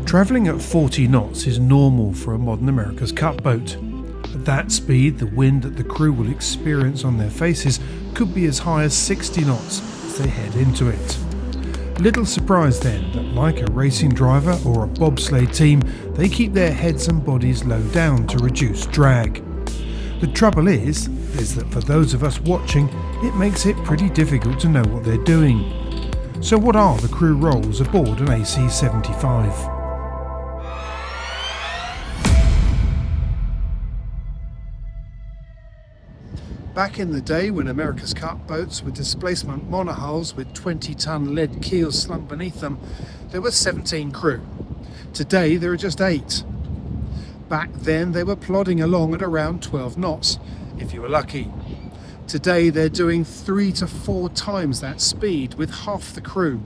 Travelling at 40 knots is normal for a modern America's Cup boat. At that speed, the wind that the crew will experience on their faces could be as high as 60 knots as they head into it. Little surprise then that, like a racing driver or a bobsleigh team, they keep their heads and bodies low down to reduce drag. The trouble is that for those of us watching, it makes it pretty difficult to know what they're doing. So what are the crew roles aboard an AC75? Back in the day when America's Cup boats were displacement monohulls with 20-ton lead keels slung beneath them, there were 17 crew. Today there are just 8. Back then they were plodding along at around 12 knots, if you were lucky. Today they're doing 3 to 4 times that speed with half the crew.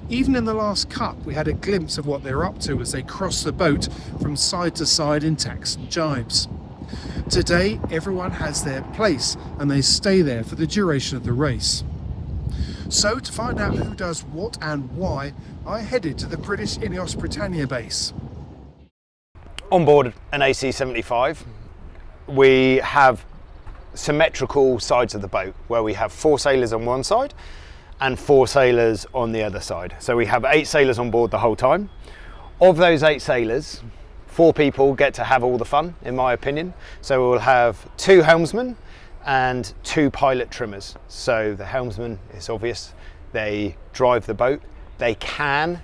Even in the last Cup we had a glimpse of what they're up to as they cross the boat from side to side in tacks and jibes. Today everyone has their place and they stay there for the duration of the race. So to find out who does what and why, I headed to the British INEOS Britannia base. On board an AC75 we have symmetrical sides of the boat where we have 4 sailors on one side and 4 sailors on the other side. So we have 8 sailors on board the whole time. Of those 8 sailors, 4 people get to have all the fun, in my opinion. So we'll have 2 helmsmen and 2 pilot trimmers. So the helmsman, it's obvious, they drive the boat. They can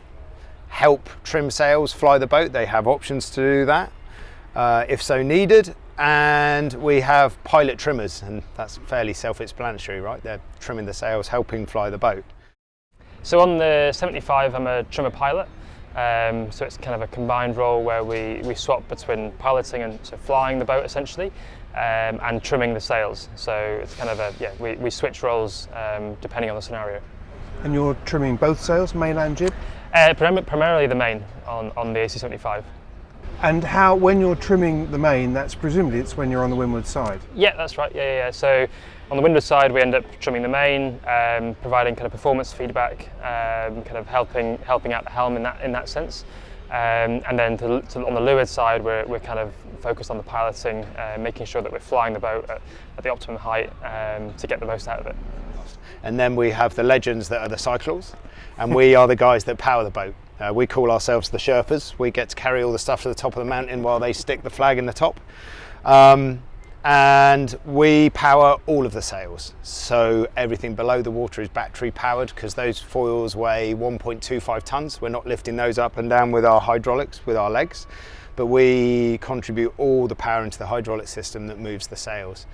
help trim sails, fly the boat. They have options to do that if so needed. And we have pilot trimmers, and that's fairly self-explanatory, right? They're trimming the sails, helping fly the boat. So on the 75, I'm a trimmer pilot. So it's kind of a combined role where we swap between piloting and so flying the boat essentially, and trimming the sails. So it's kind of we switch roles depending on the scenario. And you're trimming both sails, main and jib? Primarily the main on the AC75. And when you're trimming the main, that's presumably it's when you're on the windward side? Yeah, that's right. Yeah. So on the windward side, we end up trimming the main, providing kind of performance feedback, kind of helping out the helm in that sense. And then on the leeward side, we're kind of focused on the piloting, making sure that we're flying the boat at the optimum height to get the most out of it. And then we have the legends that are the cyclors, and we are the guys that power the boat. We call ourselves the Sherpas. We get to carry all the stuff to the top of the mountain while they stick the flag in the top. And we power all of the sails. So everything below the water is battery powered because those foils weigh 1.25 tons. We're not lifting those up and down with our hydraulics, with our legs, but we contribute all the power into the hydraulic system that moves the sails.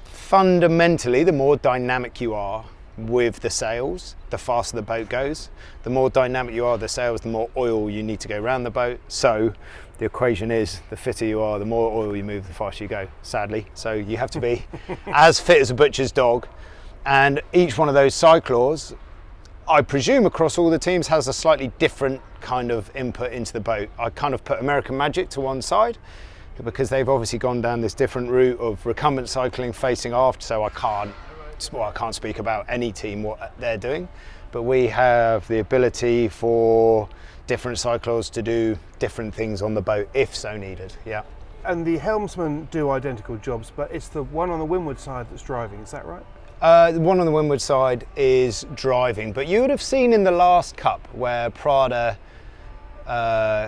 Fundamentally, the more dynamic you are with the sails, the faster the boat goes. The more dynamic you are with the sails, the more oil you need to go around the boat. So the equation is the fitter you are, the more oil you move, the faster you go, sadly. So you have to be as fit as a butcher's dog. And each one of those cyclors, I presume across all the teams, has a slightly different kind of input into the boat. I kind of put American Magic to one side because they've obviously gone down this different route of recumbent cycling facing aft, so I can't speak about any team what they're doing, but we have the ability for different cyclors to do different things on the boat if so needed. Yeah. And the helmsmen do identical jobs, but it's the one on the windward side that's driving, is that right? The one on the windward side is driving, but you would have seen in the last Cup where Prada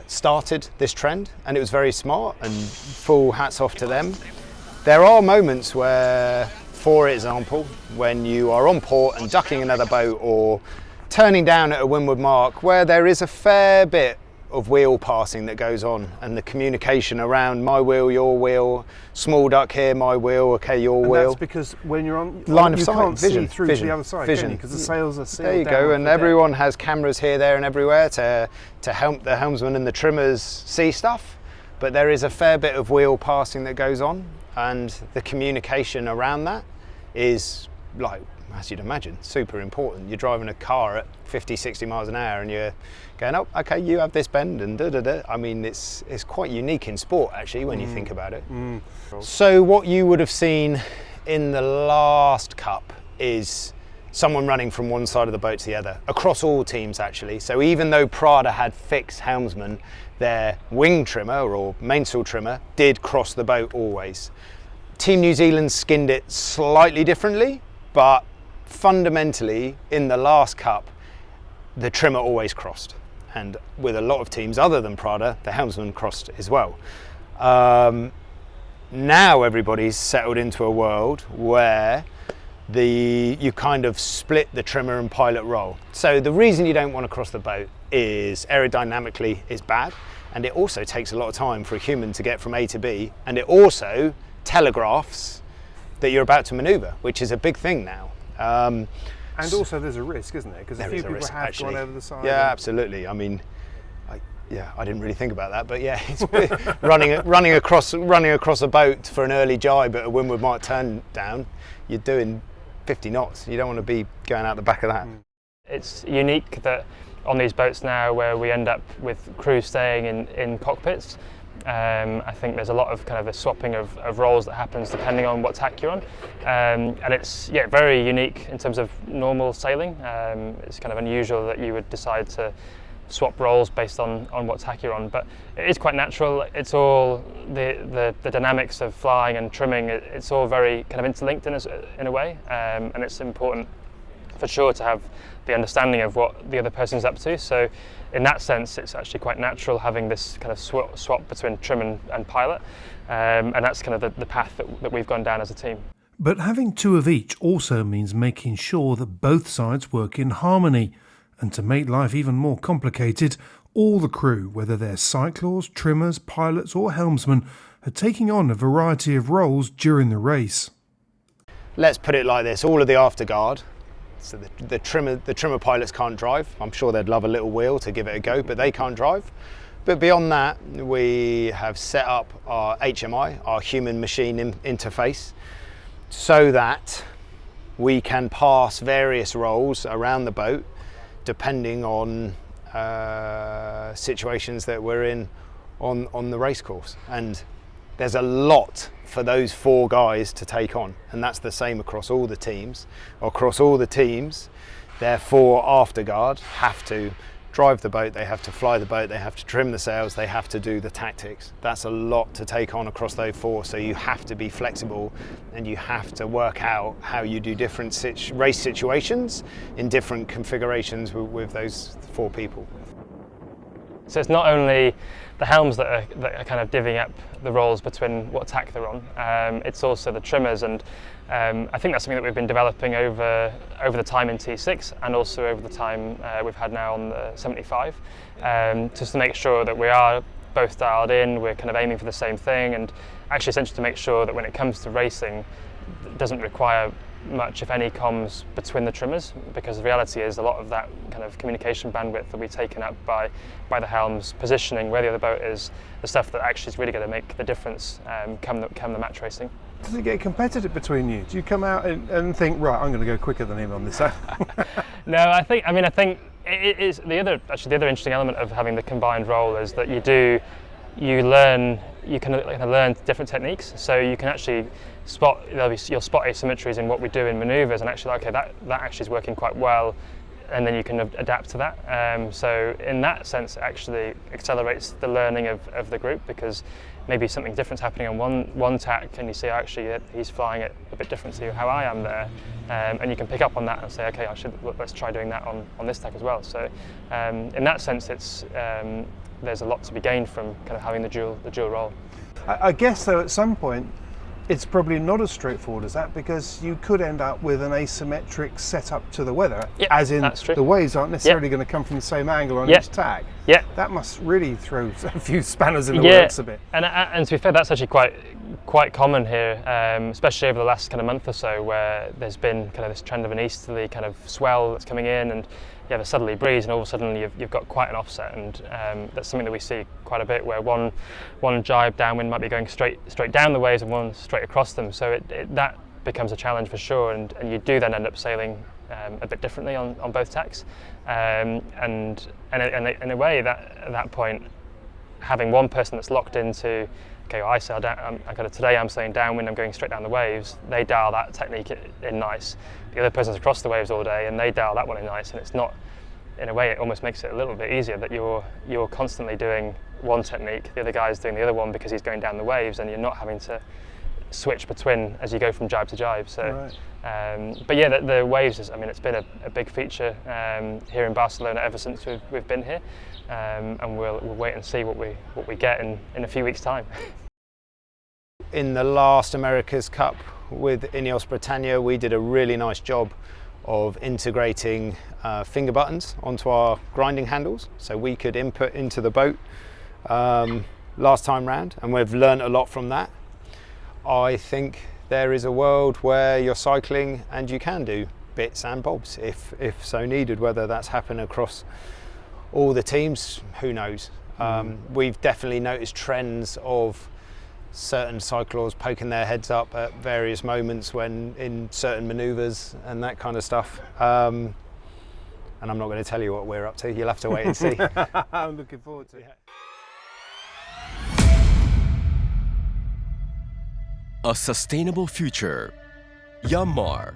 started this trend, and it was very smart, and full hats off to them. There are moments where, for example, when you are on port and ducking another boat or turning down at a windward mark, where there is a fair bit of wheel passing that goes on, and the communication around my wheel, your wheel, small duck here, my wheel, okay, your wheel. That's because when you're on line of you sight, can't vision, see through vision, to the other side, vision. Because the sails are sealed. There you go, and everyone has cameras here, there, and everywhere to help the helmsman and the trimmers see stuff. But there is a fair bit of wheel passing that goes on, and the communication around that is, like, as you'd imagine, super important. You're driving a car at 50, 60 miles an hour and you're going, oh, okay, you have this bend and da-da-da. I mean, it's quite unique in sport, actually, when you think about it. So what you would have seen in the last Cup is someone running from one side of the boat to the other, across all teams actually. So even though Prada had fixed helmsmen, their wing trimmer or mainsail trimmer did cross the boat always. Team New Zealand skinned it slightly differently, but fundamentally in the last cup, the trimmer always crossed. And with a lot of teams other than Prada, the helmsman crossed as well. Now everybody's settled into a world where you kind of split the trimmer and pilot role. So the reason you don't want to cross the boat is aerodynamically it's bad, and it also takes a lot of time for a human to get from A to B, and it also telegraphs that you're about to manoeuvre, which is a big thing now. And also there's a risk, isn't there? Because a few people have gone over the side. Yeah, absolutely. I mean, I didn't really think about that, but yeah, it's running across a boat for an early jibe at a windward mark turn down, you're doing 50 knots. You don't want to be going out the back of that. It's unique that on these boats now where we end up with crew staying in cockpits, I think there's a lot of kind of a swapping of roles that happens depending on what tack you're on, and it's very unique in terms of normal sailing. It's kind of unusual that you would decide to swap roles based on what tack you're on, but it is quite natural. It's all the dynamics of flying and trimming. It's all very kind of interlinked in a way, and it's important for sure to have the understanding of what the other person's up to. So in that sense, it's actually quite natural having this kind of swap between trim and pilot, and that's kind of the path that we've gone down as a team. But having two of each also means making sure that both sides work in harmony. And to make life even more complicated, all the crew, whether they're cyclors, trimmers, pilots or helmsmen, are taking on a variety of roles during the race. Let's put it like this, all of the afterguard, so the trimmer pilots can't drive. I'm sure they'd love a little wheel to give it a go, but they can't drive. But beyond that, we have set up our HMI, our human machine interface, so that we can pass various roles around the boat depending on situations that we're in on the race course. And there's a lot for those four guys to take on, and that's the same across all the teams. Across all the teams, their four afterguard have to drive the boat, they have to fly the boat, they have to trim the sails, they have to do the tactics. That's a lot to take on across those four, so you have to be flexible and you have to work out how you do different race situations in different configurations with those four people. So it's not only the helms that are kind of divvying up the roles between what tack they're on, it's also the trimmers, and I think that's something that we've been developing over the time in T6 and also over the time we've had now on the 75, just to make sure that we are both dialed in, we're kind of aiming for the same thing, and actually essentially to make sure that when it comes to racing, it doesn't require much, if any, comms between the trimmers, because the reality is a lot of that kind of communication bandwidth will be taken up by the helms, positioning, where the other boat is, the stuff that actually is really going to make the difference come the match racing. Does it get competitive between you? Do you come out and think, right, I'm going to go quicker than him on this? No, I think it is the other interesting element of having the combined role is that you can learn different techniques, so you can actually you'll spot asymmetries in what we do in manoeuvres, and actually, okay, that actually is working quite well, and then you can adapt to that. So in that sense, it actually accelerates the learning of the group, because maybe something different's happening on one tack, and you see actually he's flying it a bit different to how I am there, and you can pick up on that and say, okay, let's try doing that on this tack as well. So in that sense, it's there's a lot to be gained from kind of having the dual role. I guess though, at some point, it's probably not as straightforward as that, because you could end up with an asymmetric setup to the weather, as in the waves aren't necessarily going to come from the same angle on each tack. Yeah, that must really throw a few spanners in the works a bit. And to be fair, that's actually quite common here, especially over the last kind of month or so, where there's been kind of this trend of an easterly kind of swell that's coming in, and you have a southerly breeze, and all of a sudden you've got quite an offset, and that's something that we see quite a bit, where one jibe downwind might be going straight down the waves and one straight across them. So that becomes a challenge for sure, and you do then end up sailing a bit differently on both tacks, and in a way that at that point, having one person that's locked into okay, I sail down, today I'm sailing downwind, I'm going straight down the waves, they dial that technique in nice. The other person's across the waves all day and they dial that one in nice, and it's not, in a way it almost makes it a little bit easier that you're constantly doing one technique, the other guy's doing the other one because he's going down the waves, and you're not having to switch between as you go from jibe to jibe. So, but yeah, the waves is, I mean, it's been a big feature here in Barcelona ever since we've been here, and we'll wait and see what we get in a few weeks' time. In the last America's Cup with INEOS Britannia, we did a really nice job of integrating finger buttons onto our grinding handles, so we could input into the boat last time round, and we've learned a lot from that. I think there is a world where you're cycling and you can do bits and bobs if so needed. Whether that's happened across all the teams, who knows. We've definitely noticed trends of certain cyclors poking their heads up at various moments when in certain manoeuvres and that kind of stuff. And I'm not going to tell you what we're up to. You'll have to wait and see. I'm looking forward to it. A sustainable future. Yanmar.